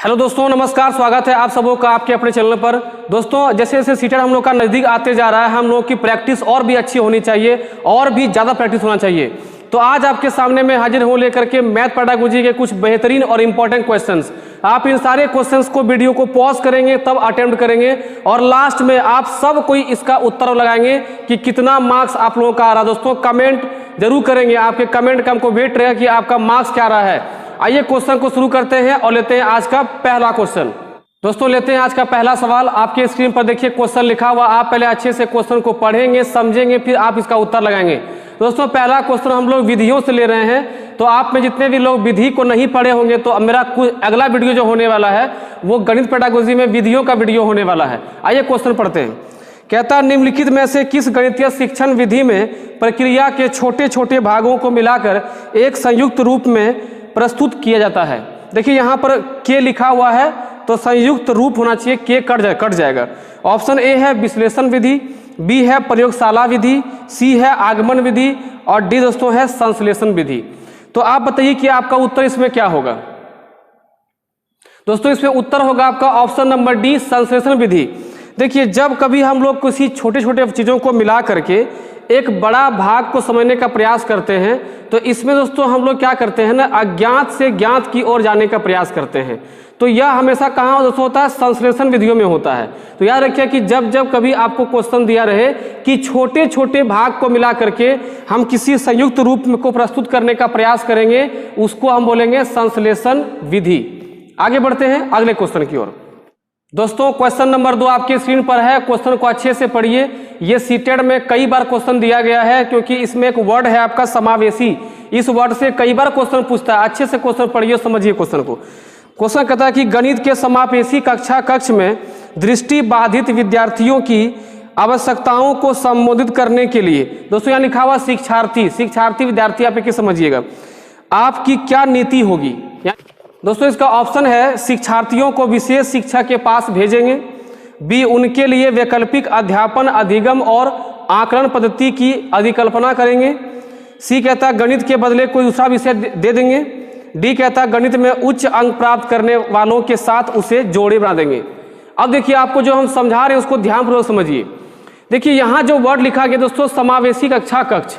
Hello दोस्तों, नमस्कार। स्वागत है आप सबों का आपके अपने चैनल पर। दोस्तों, जैसे जैसे सीटेट हम लोग का नज़दीक आते जा रहा है, हम लोग की प्रैक्टिस और भी अच्छी होनी चाहिए और भी ज़्यादा प्रैक्टिस होना चाहिए। तो आज आपके सामने मैं हाजिर हूँ लेकर के मैथ पेडागोजी के कुछ बेहतरीन और इम्पोर्टेंट क्वेश्चंस। आप इन सारे क्वेश्चंस को वीडियो को पॉज करेंगे तब अटेम्प्ट करेंगे और लास्ट में आप सब कोई इसका उत्तर लगाएंगे कि कितना मार्क्स आप लोगों का आ रहा है। दोस्तों, कमेंट जरूर करेंगे, आपके कमेंट का हमको वेट रहेगा कि आपका मार्क्स क्या आ रहा है। आइए क्वेश्चन को शुरू करते हैं और लेते हैं आज का पहला क्वेश्चन। दोस्तों, लेते हैं आज का पहला सवाल। आपके स्क्रीन पर देखिए क्वेश्चन लिखा हुआ। आप पहले अच्छे से क्वेश्चन को पढ़ेंगे, समझेंगे, फिर आप इसका उत्तर लगाएंगे। दोस्तों, पहला क्वेश्चन हम लोग विधियों से ले रहे हैं। तो आप में जितने भी लोग विधि को नहीं पढ़े होंगे तो मेरा अगला वीडियो जो होने वाला है वो गणित पेडागोजी में विधियों का वीडियो होने वाला है। आइए क्वेश्चन पढ़ते हैं। कहता है, निम्नलिखित में से किस गणितीय शिक्षण विधि में प्रक्रिया के छोटे छोटे भागों को मिलाकर एक संयुक्त रूप में प्रस्तुत किया जाता है। देखिए यहाँ पर के लिखा हुआ है तो संयुक्त रूप होना चाहिए, के कट जाएगा। ऑप्शन ए है विश्लेषण विधि, बी है प्रयोगशाला विधि, सी है आगमन विधि और डी दोस्तों है संश्लेषण विधि। तो आप बताइए कि आपका उत्तर इसमें क्या होगा। दोस्तों, इसमें उत्तर होगा आपका ऑप्शन नंबर डी, संश्लेषण विधि। देखिए, जब कभी हम लोग किसी छोटे छोटे चीज़ों को मिला करके एक बड़ा भाग को समझने का प्रयास करते हैं तो इसमें दोस्तों हम लोग क्या करते हैं ना, अज्ञात से ज्ञात की ओर जाने का प्रयास करते हैं। तो यह हमेशा कहाँ दोस्तों होता है, संश्लेषण विधियों में होता है। तो याद रखिए कि जब जब कभी आपको क्वेश्चन दिया रहे कि छोटे छोटे भाग को मिला करके हम किसी संयुक्त रूप को प्रस्तुत करने का प्रयास करेंगे, उसको हम बोलेंगे संश्लेषण विधि। आगे बढ़ते हैं अगले क्वेश्चन की ओर। दोस्तों, क्वेश्चन नंबर 2 आपके स्क्रीन पर है। क्वेश्चन को अच्छे से पढ़िए। ये सीटेड में कई बार क्वेश्चन दिया गया है क्योंकि इसमें एक वर्ड है आपका समावेशी। इस वर्ड से कई बार क्वेश्चन पूछता है। अच्छे से क्वेश्चन पढ़िए, समझिए क्वेश्चन को। क्वेश्चन कहता है कि गणित के समावेशी कक्षा कक्ष में दृष्टि बाधित विद्यार्थियों की आवश्यकताओं को संबोधित करने के लिए, दोस्तों यहाँ लिखा हुआ शिक्षार्थी विद्यार्थी, आप एक समझिएगा, आपकी क्या नीति होगी। दोस्तों, इसका ऑप्शन है शिक्षार्थियों को विशेष शिक्षा के पास भेजेंगे, बी उनके लिए वैकल्पिक अध्यापन अधिगम और आकलन पद्धति की अधिकल्पना करेंगे, सी कहता है गणित के बदले कोई दूसरा विषय दे देंगे, डी कहता है गणित में उच्च अंक प्राप्त करने वालों के साथ उसे जोड़े बना देंगे। अब देखिए, आपको जो हम समझा रहे हैं उसको ध्यानपूर्वक समझिए। देखिए यहाँ जो वर्ड लिखा गया दोस्तों, समावेशी कक्षा कक्ष।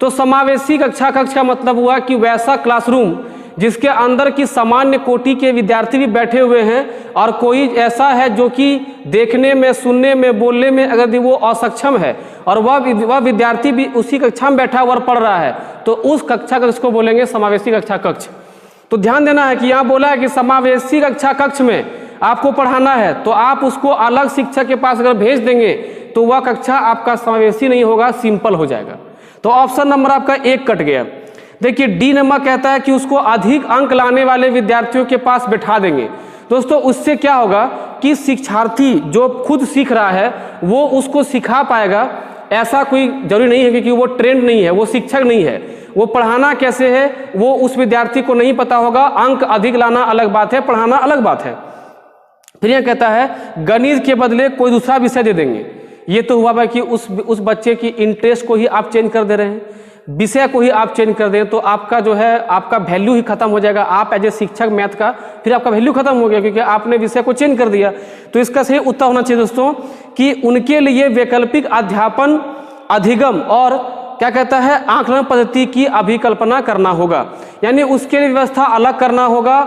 तो समावेशी कक्षा कक्ष का मतलब हुआ कि वैसा क्लासरूम जिसके अंदर की सामान्य कोटि के विद्यार्थी भी बैठे हुए हैं और कोई ऐसा है जो कि देखने में, सुनने में, बोलने में अगर वो असक्षम है और वह विद्यार्थी भी उसी कक्षा में बैठा हुआ और पढ़ रहा है, तो उस कक्षा कक्ष को बोलेंगे समावेशी कक्षा कक्ष। तो ध्यान देना है कि यहाँ बोला है कि समावेशी कक्षा कक्ष में आपको पढ़ाना है तो आप उसको अलग शिक्षक के पास अगर भेज देंगे तो वह कक्षा आपका समावेशी नहीं होगा, सिंपल हो जाएगा। तो ऑप्शन नंबर आपका 1 कट गया। देखिए, डी नंबर कहता है कि उसको अधिक अंक लाने वाले विद्यार्थियों के पास बैठा देंगे। दोस्तों, उससे क्या होगा कि शिक्षार्थी जो खुद सीख रहा है वो उसको सिखा पाएगा। ऐसा कोई जरूरी नहीं है क्योंकि वो ट्रेंड नहीं है, वो शिक्षक नहीं है, वो पढ़ाना कैसे है वो उस विद्यार्थी को नहीं पता होगा। अंक अधिक लाना अलग बात है, पढ़ाना अलग बात है। फिर यह कहता है गणित के बदले कोई दूसरा विषय दे देंगे। ये तो हुआ भाई कि उस बच्चे की इंटरेस्ट को ही आप चेंज कर दे रहे हैं, विषय को ही आप चेंज कर दें तो आपका जो है आपका वैल्यू ही खत्म हो जाएगा। आप एज ए शिक्षक मैथ का फिर आपका वैल्यू खत्म हो गया क्योंकि आपने विषय को चेंज कर दिया। तो इसका सही उत्तर होना चाहिए दोस्तों कि उनके लिए वैकल्पिक अध्यापन अधिगम और क्या कहता है आकलन पद्धति की अभिकल्पना करना होगा। यानी उसके लिए व्यवस्था अलग करना होगा,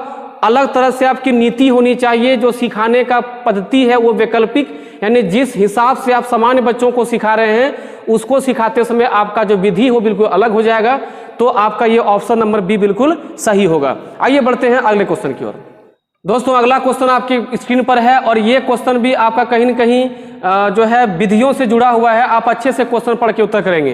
अलग तरह से आपकी नीति होनी चाहिए। जो सिखाने का पद्धति है वो वैकल्पिक, यानी जिस हिसाब से आप सामान्य बच्चों को सिखा रहे हैं उसको सिखाते समय आपका जो विधि हो बिल्कुल अलग हो जाएगा। तो आपका ये ऑप्शन नंबर बी बिल्कुल सही होगा। आइए बढ़ते हैं अगले क्वेश्चन की ओर। दोस्तों, अगला क्वेश्चन आपकी स्क्रीन पर है और ये क्वेश्चन भी आपका कहीं न कहीं जो है विधियों से जुड़ा हुआ है। आप अच्छे से क्वेश्चन पढ़ के उत्तर करेंगे।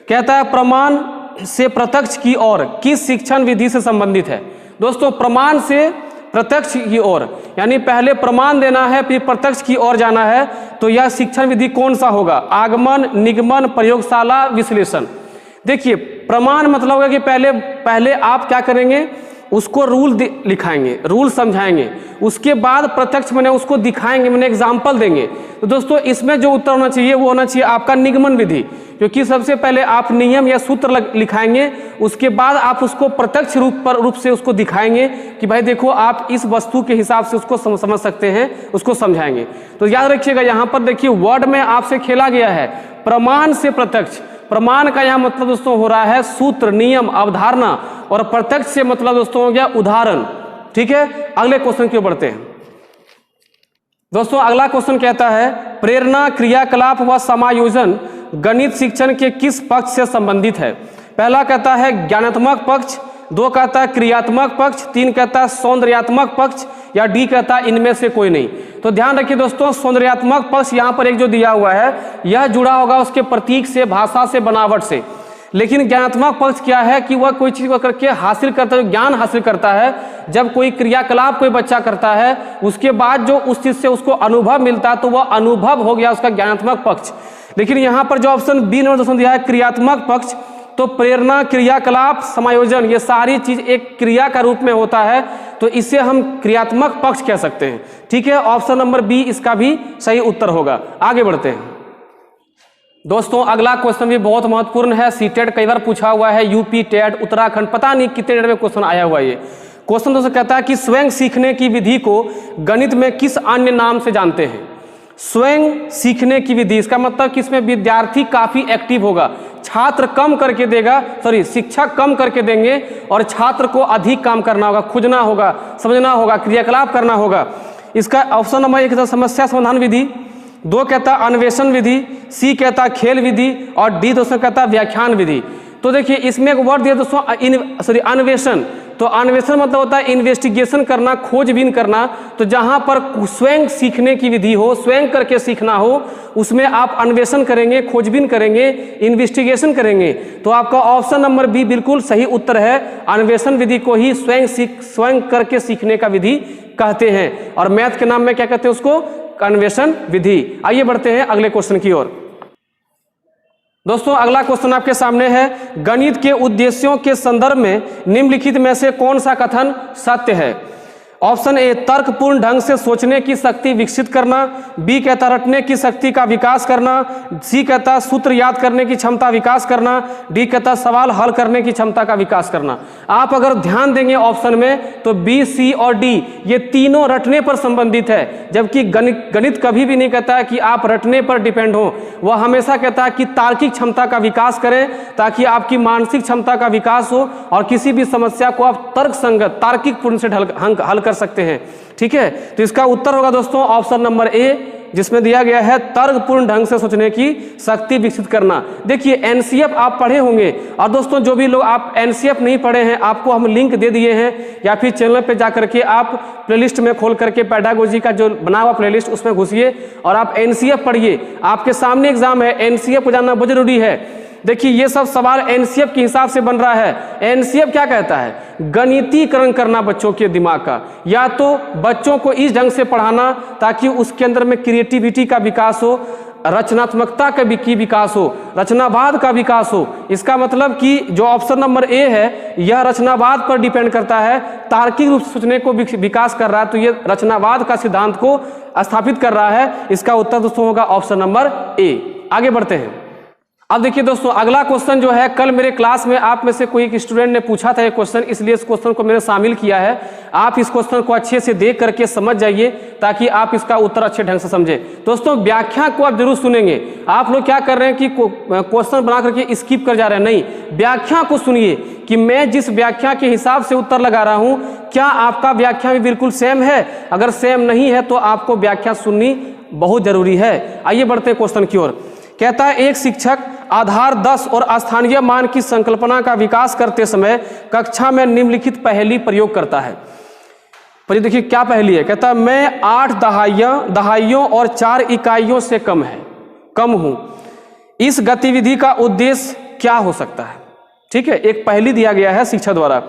कहता है प्रमाण से प्रत्यक्ष की ओर किस शिक्षण विधि से संबंधित है। दोस्तों, प्रमाण से प्रत्यक्ष की ओर यानी पहले प्रमाण देना है फिर प्रत्यक्ष की ओर जाना है, तो यह शिक्षण विधि कौन सा होगा। आगमन, निगमन, प्रयोगशाला, विश्लेषण। देखिए, प्रमाण मतलब होगा कि पहले आप क्या करेंगे उसको रूल लिखाएंगे, रूल समझाएंगे, उसके बाद प्रत्यक्ष मैंने उसको दिखाएंगे, मैंने एग्जाम्पल देंगे। तो दोस्तों इसमें जो उत्तर होना चाहिए वो होना चाहिए आपका निगमन विधि, क्योंकि सबसे पहले आप नियम या सूत्र लिखाएंगे, उसके बाद आप उसको प्रत्यक्ष रूप से उसको दिखाएंगे कि भाई देखो आप इस वस्तु के हिसाब से उसको समझ सकते हैं, उसको समझाएंगे। तो याद रखिएगा यहाँ पर देखिए वर्ड में आपसे खेला गया है प्रमाण से प्रत्यक्ष। प्रमाण का यहाँ मतलब दोस्तों हो रहा है सूत्र, नियम, अवधारणा, और प्रत्यक्ष से मतलब दोस्तों हो गया उदाहरण। ठीक है, अगले क्वेश्चन की ओर बढ़ते हैं। दोस्तों अगला क्वेश्चन कहता है प्रेरणा, क्रियाकलाप व समायोजन गणित शिक्षण के किस पक्ष से संबंधित है? पहला कहता है ज्ञानात्मक पक्ष, 2 कहता है क्रियात्मक पक्ष, 3 कहता है सौंदर्यात्मक पक्ष, या डी कहता है इनमें से कोई नहीं। तो ध्यान रखिए दोस्तों, सौंदर्यात्मक पक्ष यहाँ पर एक जो दिया हुआ है यह जुड़ा होगा उसके प्रतीक से, भाषा से, बनावट से। लेकिन ज्ञानात्मक पक्ष क्या है कि वह कोई चीज करके हासिल करता है, ज्ञान हासिल करता है। जब कोई क्रियाकलाप कोई बच्चा करता है उसके बाद जो उस चीज से उसको अनुभव मिलता है तो वह अनुभव हो गया उसका ज्ञानात्मक पक्ष। लेकिन यहाँ पर जो ऑप्शन बी नंबर दोस्तों दिया है क्रियात्मक पक्ष, तो प्रेरणा, क्रियाकलाप, समायोजन ये सारी चीज एक क्रिया का रूप में होता है, तो इसे हम क्रियात्मक पक्ष कह सकते हैं। ठीक है, ऑप्शन नंबर बी इसका भी सही उत्तर होगा। आगे बढ़ते हैं दोस्तों, अगला क्वेश्चन भी बहुत महत्वपूर्ण है, सीटेट कई बार पूछा हुआ है, यूपी टेट, उत्तराखंड, पता नहीं कितने डेट में क्वेश्चन आया हुआ है। ये क्वेश्चन दोस्तों कहता है कि स्वयं सीखने की विधि को गणित में किस अन्य नाम से जानते हैं? स्वयं सीखने की विधि, इसका मतलब कि इसमें विद्यार्थी काफी एक्टिव होगा, छात्र कम करके देगा, शिक्षक कम करके देंगे और छात्र को अधिक काम करना होगा, खोजना होगा, समझना होगा, क्रियाकलाप करना होगा। इसका ऑप्शन नंबर 1 समस्या समाधान विधि, 2 कहता अन्वेषण विधि, सी कहता खेल विधि, और डी दोस्तों कहता व्याख्यान विधि। तो देखिए इसमें एक वर्ड दिया दोस्तों अन्वेषण, तो अन्वेषण मतलब होता है इन्वेस्टिगेशन करना, खोजबीन करना। तो जहां पर स्वयं सीखने की विधि हो, स्वयं करके सीखना हो, उसमें आप अन्वेषण करेंगे, खोजबीन करेंगे, इन्वेस्टिगेशन करेंगे। तो आपका ऑप्शन नंबर बी बिल्कुल सही उत्तर है। अन्वेषण विधि को ही स्वयं करके सीखने का विधि कहते हैं, और मैथ के नाम में क्या कहते हैं उसको? अन्वेषण विधि। आइए बढ़ते हैं अगले क्वेश्चन की ओर। दोस्तों अगला क्वेश्चन आपके सामने है, गणित के उद्देश्यों के संदर्भ में निम्नलिखित में से कौन सा कथन सत्य है? ऑप्शन ए तर्कपूर्ण ढंग से सोचने की शक्ति विकसित करना, बी कहता रटने की शक्ति का विकास करना, सी कहता सूत्र याद करने की क्षमता विकास करना, डी कहता सवाल हल करने की क्षमता का विकास करना। आप अगर ध्यान देंगे ऑप्शन में तो बी, सी और डी ये तीनों रटने पर संबंधित है, जबकि गणित कभी भी नहीं कहता है कि आप रटने पर डिपेंड हो। वह हमेशा कहता है कि तार्किक क्षमता का विकास करें ताकि आपकी मानसिक क्षमता का विकास हो और किसी भी समस्या को आप तर्क संगत, तार्किक पूर्ण से हल कर सकते हैं। ठीक है, तो इसका उत्तर होगा दोस्तों ऑप्शन नंबर ए, जिसमें दिया गया है तर्कपूर्ण ढंग से सोचने की शक्ति विकसित करना। देखिए एनसीएफ आप पढ़े होंगे, और दोस्तों जो भी लोग आप एनसीएफ नहीं पढ़े हैं आपको हम लिंक दे दिए हैं, या फिर चैनल पे जा करके आप प्लेलिस्ट में खोल करके पेडागोजी का जो बना हुआ प्लेलिस्ट उसमें घुसिए और आप एनसीएफ पढ़िए। आपके सामने एग्जाम है, एनसीएफ को जानना बहुत जरूरी है। देखिए ये सब सवाल एनसीएफ के हिसाब से बन रहा है। एनसीएफ क्या कहता है? गणितीकरण करना बच्चों के दिमाग का, या तो बच्चों को इस ढंग से पढ़ाना ताकि उसके अंदर में क्रिएटिविटी का विकास हो, रचनात्मकता का भी विकास हो, रचनावाद का विकास हो। इसका मतलब कि जो ऑप्शन नंबर ए है यह रचनावाद पर डिपेंड करता है, तार्किक रूप से सोचने को विकास कर रहा है, तो ये रचनावाद का सिद्धांत को स्थापित कर रहा है। इसका उत्तर दोस्तों होगा ऑप्शन नंबर ए। आगे बढ़ते हैं। अब देखिए दोस्तों अगला क्वेश्चन जो है, कल मेरे क्लास में आप में से कोई एक स्टूडेंट ने पूछा था ये क्वेश्चन, इसलिए इस क्वेश्चन को मैंने शामिल किया है। आप इस क्वेश्चन को अच्छे से देख करके समझ जाइए ताकि आप इसका उत्तर अच्छे ढंग से समझे। दोस्तों व्याख्या को आप जरूर सुनेंगे। आप लोग क्या कर रहे हैं कि क्वेश्चन बना करके स्किप कर जा रहे हैं, नहीं, व्याख्या को सुनिए कि मैं जिस व्याख्या के हिसाब से उत्तर लगा रहा हूं क्या आपका व्याख्या भी बिल्कुल सेम है। अगर सेम नहीं है तो आपको व्याख्या सुननी बहुत जरूरी है। आइए बढ़ते हैं क्वेश्चन की ओर। कहता है एक शिक्षक आधार 10 और स्थानीय मान की संकल्पना का विकास करते समय कक्षा में निम्नलिखित पहेली प्रयोग करता है। पर देखिए क्या पहेली है। कहता है मैं 8 दहाइयों और 4 इकाइयों से कम हूं, इस गतिविधि का उद्देश्य क्या हो सकता है? ठीक है, एक पहेली दिया गया है शिक्षक द्वारा।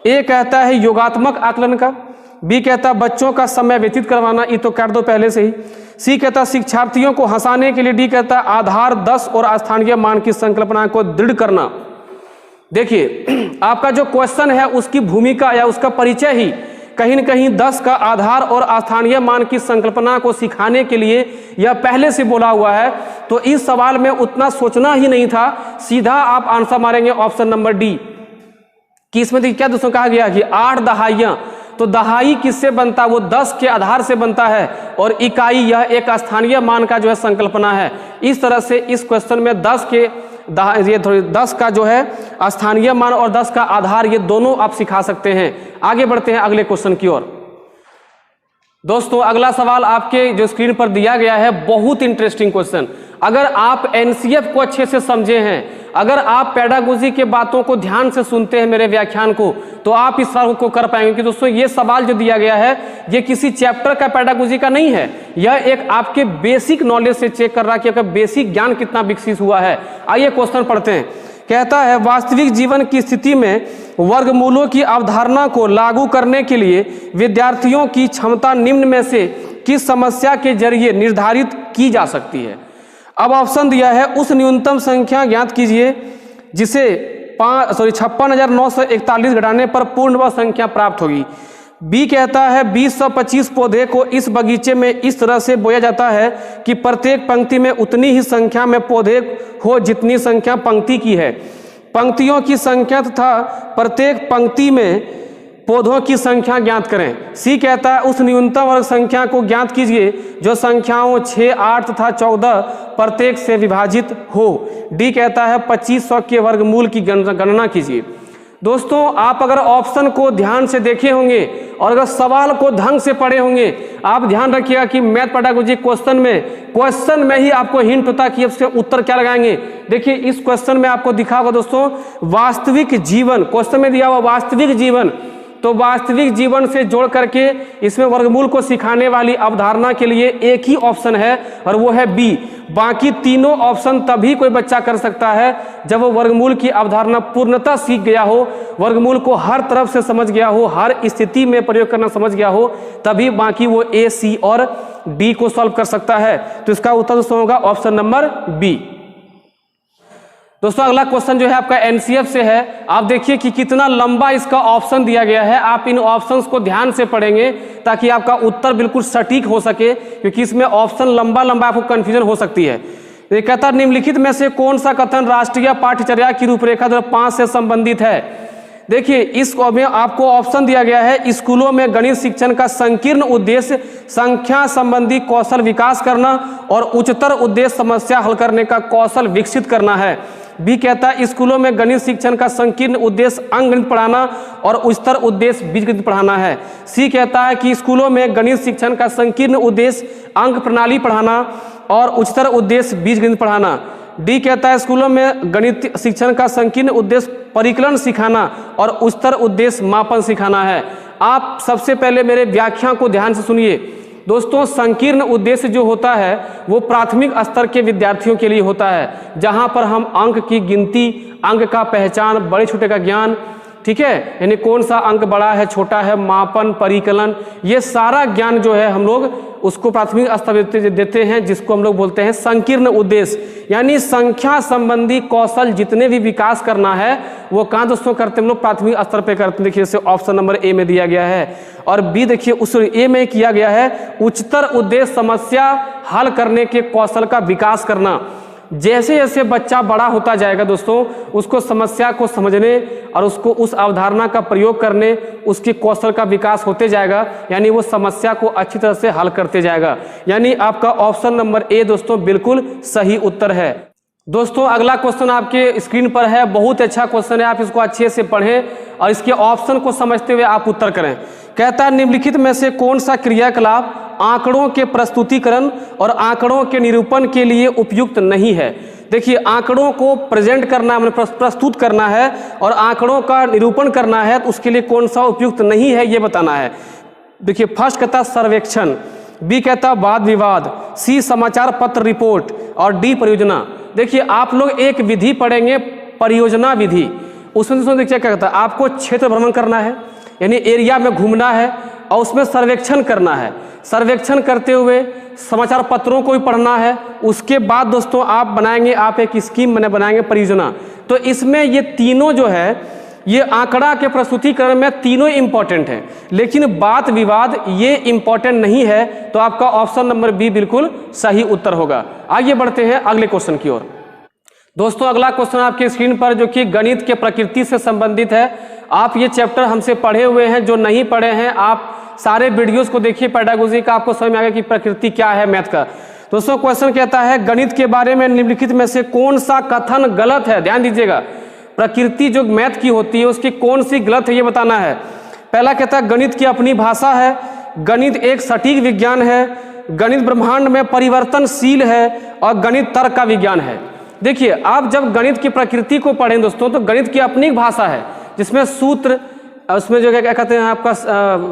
ए कहता है योगात्मक आकलन का, बी कहता बच्चों का समय व्यतीत करवाना, ये तो कर दो पहले से ही, सी कहता शिक्षार्थियों को हंसाने के लिए, डी कहता आधार 10 और स्थानीय मान की संकल्पना को दृढ़ करना। देखिए आपका जो क्वेश्चन है उसकी भूमिका या उसका परिचय ही कहीं न कहीं 10 का आधार और स्थानीय मान की संकल्पना को सिखाने के लिए यह पहले से बोला हुआ है। तो इस सवाल में उतना सोचना ही नहीं था, सीधा आप आंसर मारेंगे ऑप्शन नंबर डी कि इसमें देखिए क्या दोस्तों कहा गया कि 8 दहाइयां, तो दहाई किससे बनता है, वो 10 के आधार से बनता है और इकाई यह एक स्थानीय मान का जो है संकल्पना है। इस तरह से इस क्वेश्चन में 10 का जो है स्थानीय मान और 10 का आधार ये दोनों आप सिखा सकते हैं। आगे बढ़ते हैं अगले क्वेश्चन की ओर। दोस्तों अगला सवाल आपके जो स्क्रीन पर दिया गया है, बहुत इंटरेस्टिंग क्वेश्चन। अगर आप एनसीएफ को अच्छे से समझे हैं, अगर आप पेडागोजी के बातों को ध्यान से सुनते हैं मेरे व्याख्यान को, तो आप इस सवाल को कर पाएंगे कि दोस्तों ये सवाल जो दिया गया है ये किसी चैप्टर का पेडागोजी का नहीं है, यह एक आपके बेसिक नॉलेज से चेक कर रहा है कि आपका बेसिक ज्ञान कितना विकसित हुआ है। आइए क्वेश्चन पढ़ते हैं। कहता है वास्तविक जीवन की स्थिति में वर्गमूलों की अवधारणा को लागू करने के लिए विद्यार्थियों की क्षमता निम्न में से किस समस्या के जरिए निर्धारित की जा सकती है। अब ऑप्शन दिया है उस न्यूनतम संख्या ज्ञात कीजिए जिसे 56,941 घटाने पर पूर्ण वर्ग संख्या प्राप्त होगी। बी कहता है 2025 पौधे को इस बगीचे में इस तरह से बोया जाता है कि प्रत्येक पंक्ति में उतनी ही संख्या में पौधे हो जितनी संख्या पंक्ति की है। पंक्तियों की संख्या तथा प्रत्येक पंक्ति में पौधों की संख्या ज्ञात करें। सी कहता है उस न्यूनतम वर्ग संख्या को ज्ञात कीजिए जो संख्याओं 6, 8 तथा 14 प्रत्येक से विभाजित हो। डी कहता है 2500 के वर्गमूल की गणना कीजिए। दोस्तों आप अगर ऑप्शन को ध्यान से देखे होंगे और अगर सवाल को ढंग से पढ़े होंगे, आप ध्यान रखिएगा कि मैथ पेडागोजी क्वेश्चन में ही आपको हिंट होता कि इसके उत्तर क्या लगाएंगे। देखिए इस क्वेश्चन में आपको दिखा होगा दोस्तों वास्तविक जीवन, क्वेश्चन में दिया हुआ वास्तविक जीवन, तो वास्तविक जीवन से जोड़ करके इसमें वर्गमूल को सिखाने वाली अवधारणा के लिए एक ही ऑप्शन है और वो है बी। बाकी तीनों ऑप्शन तभी कोई बच्चा कर सकता है जब वो वर्गमूल की अवधारणा पूर्णतः सीख गया हो, वर्गमूल को हर तरफ से समझ गया हो, हर स्थिति में प्रयोग करना समझ गया हो, तभी बाकी वो ए, सी और डी को सॉल्व कर सकता है। तो इसका उत्तर दोस्तों होगा ऑप्शन नंबर बी। दोस्तों अगला क्वेश्चन जो है आपका एनसीएफ से है। आप देखिए कि कितना लंबा इसका ऑप्शन दिया गया है। आप इन ऑप्शंस को ध्यान से पढ़ेंगे ताकि आपका उत्तर बिल्कुल सटीक हो सके, क्योंकि इसमें ऑप्शन लंबा लंबा आपको कंफ्यूजन हो सकती है। ये कहता है निम्नलिखित में से कौन सा कथन राष्ट्रीय पाठ्यचर्या की रूपरेखा 2005 से संबंधित है। देखिए इस में आपको ऑप्शन दिया गया है स्कूलों में गणित शिक्षण का संकीर्ण उद्देश्य संख्या संबंधी कौशल विकास करना और उच्चतर उद्देश्य समस्या हल करने का कौशल विकसित करना है। बी कहता है स्कूलों में गणित शिक्षण का संकीर्ण उद्देश्य अंकगणित पढ़ाना और उच्चतर उद्देश्य बीजगणित पढ़ाना है। सी कहता है कि स्कूलों में गणित शिक्षण का संकीर्ण उद्देश्य अंक प्रणाली पढ़ाना और उच्चतर उद्देश्य बीजगणित पढ़ाना। डी कहता है स्कूलों में गणित शिक्षण का संकीर्ण उद्देश्य परिकलन सिखाना और उच्चतर उद्देश्य मापन सिखाना है। आप सबसे पहले मेरे व्याख्या को ध्यान से सुनिए। दोस्तों संकीर्ण उद्देश्य जो होता है वो प्राथमिक स्तर के विद्यार्थियों के लिए होता है, जहां पर हम अंक की गिनती, अंक का पहचान, बड़े छोटे का ज्ञान, ठीक है, यानी कौन सा अंक बड़ा है छोटा है, मापन, परिकलन, ये सारा ज्ञान जो है हम लोग उसको प्राथमिक स्तर देते हैं, जिसको हम लोग बोलते हैं संकीर्ण उद्देश्य। यानी संख्या संबंधी कौशल जितने भी विकास करना है वो कहाँ दोस्तों करते हैं हम लोग प्राथमिक स्तर पे करते हैं। देखिए जैसे ऑप्शन नंबर ए में दिया गया है और बी देखिए उस ए में किया गया है उच्चतर उद्देश्य समस्या हल करने के कौशल का विकास करना। जैसे जैसे बच्चा बड़ा होता जाएगा दोस्तों उसको समस्या को समझने और उसको उस अवधारणा का प्रयोग करने, उसके कौशल का विकास होते जाएगा, यानी वो समस्या को अच्छी तरह से हल करते जाएगा। यानी आपका ऑप्शन नंबर ए दोस्तों बिल्कुल सही उत्तर है। दोस्तों अगला क्वेश्चन आपके स्क्रीन पर है, बहुत अच्छा क्वेश्चन है, आप इसको अच्छे से पढ़ें और इसके ऑप्शन को समझते हुए आप उत्तर करें। कहता है निम्नलिखित में से कौन सा क्रियाकलाप आंकड़ों के प्रस्तुतिकरण और आंकड़ों के निरूपण के लिए उपयुक्त नहीं है। देखिए आंकड़ों को प्रेजेंट करना, प्रस्तुत करना है और आंकड़ों का निरूपण करना है, तो उसके लिए कौन सा उपयुक्त नहीं है ये बताना है। देखिए फर्स्ट कहता सर्वेक्षण, बी कहता वाद विवाद, सी समाचार पत्र रिपोर्ट और डी परियोजना। देखिए आप लोग एक विधि पढ़ेंगे परियोजना विधि, उसमें दोस्तों देखिए क्या कहता है आपको क्षेत्र भ्रमण करना है, यानी एरिया में घूमना है और उसमें सर्वेक्षण करना है। सर्वेक्षण करते हुए समाचार पत्रों को भी पढ़ना है। उसके बाद दोस्तों आप बनाएंगे, आप एक स्कीम बनाएंगे परियोजना, तो इसमें ये तीनों जो है, ये आंकड़ा के प्रस्तुतिकरण में तीनों इंपॉर्टेंट हैं, लेकिन बात विवाद ये इंपॉर्टेंट नहीं है। तो आपका ऑप्शन नंबर बी बिल्कुल सही उत्तर होगा। आगे बढ़ते हैं अगले क्वेश्चन की ओर। दोस्तों अगला क्वेश्चन आपकी स्क्रीन पर, जो कि गणित के प्रकृति से संबंधित है। आप ये चैप्टर हमसे पढ़े हुए हैं, जो नहीं पढ़े हैं आप सारे वीडियोस को देखिए पेडागोजी का, आपको समझ में आएगा कि प्रकृति क्या है मैथ का। दोस्तों क्वेश्चन कहता है गणित के बारे में निम्नलिखित में से कौन सा कथन गलत है। ध्यान दीजिएगा, प्रकृति जो मैथ की होती है उसकी कौन सी गलत है ये बताना है। पहला कहता है गणित की अपनी भाषा है, गणित एक सटीक विज्ञान है, गणित ब्रह्मांड में परिवर्तनशील है, और गणित तर्क का विज्ञान है। देखिए, आप जब गणित की प्रकृति को पढ़ें दोस्तों, तो गणित की अपनी भाषा है जिसमें सूत्र, उसमें जो क्या कहते हैं आपका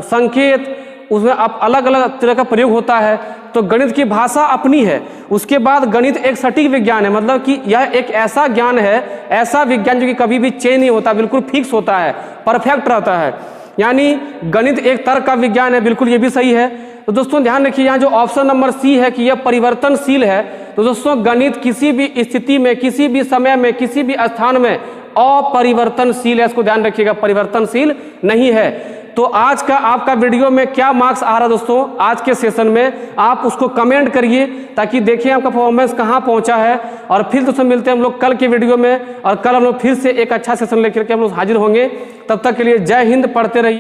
संकेत, उसमें आप अलग अलग तरह का प्रयोग होता है। तो गणित की भाषा अपनी है। उसके बाद गणित एक सटीक विज्ञान है, मतलब कि यह एक ऐसा ज्ञान है, ऐसा विज्ञान जो कि कभी भी चेंज नहीं होता, बिल्कुल फिक्स होता है, परफेक्ट रहता है। यानी गणित एक तर्क का विज्ञान है, बिल्कुल ये भी सही है। तो दोस्तों ध्यान रखिए, यहाँ जो ऑप्शन नंबर सी है कि यह परिवर्तनशील है। तो दोस्तों गणित किसी भी स्थिति में, किसी भी समय में, किसी भी स्थान में अपरिवर्तनशील है, इसको ध्यान रखिएगा, परिवर्तनशील नहीं है। तो आज का आपका वीडियो में क्या मार्क्स आ रहा है दोस्तों, आज के सेशन में आप उसको कमेंट करिए, ताकि देखिए आपका परफॉर्मेंस कहाँ पहुंचा है। और फिर दोस्तों मिलते हैं हम लोग कल के वीडियो में, और कल हम लोग फिर से एक अच्छा सेशन लेकर के हम लोग हाजिर होंगे। तब तक के लिए जय हिंद, पढ़ते रहिए।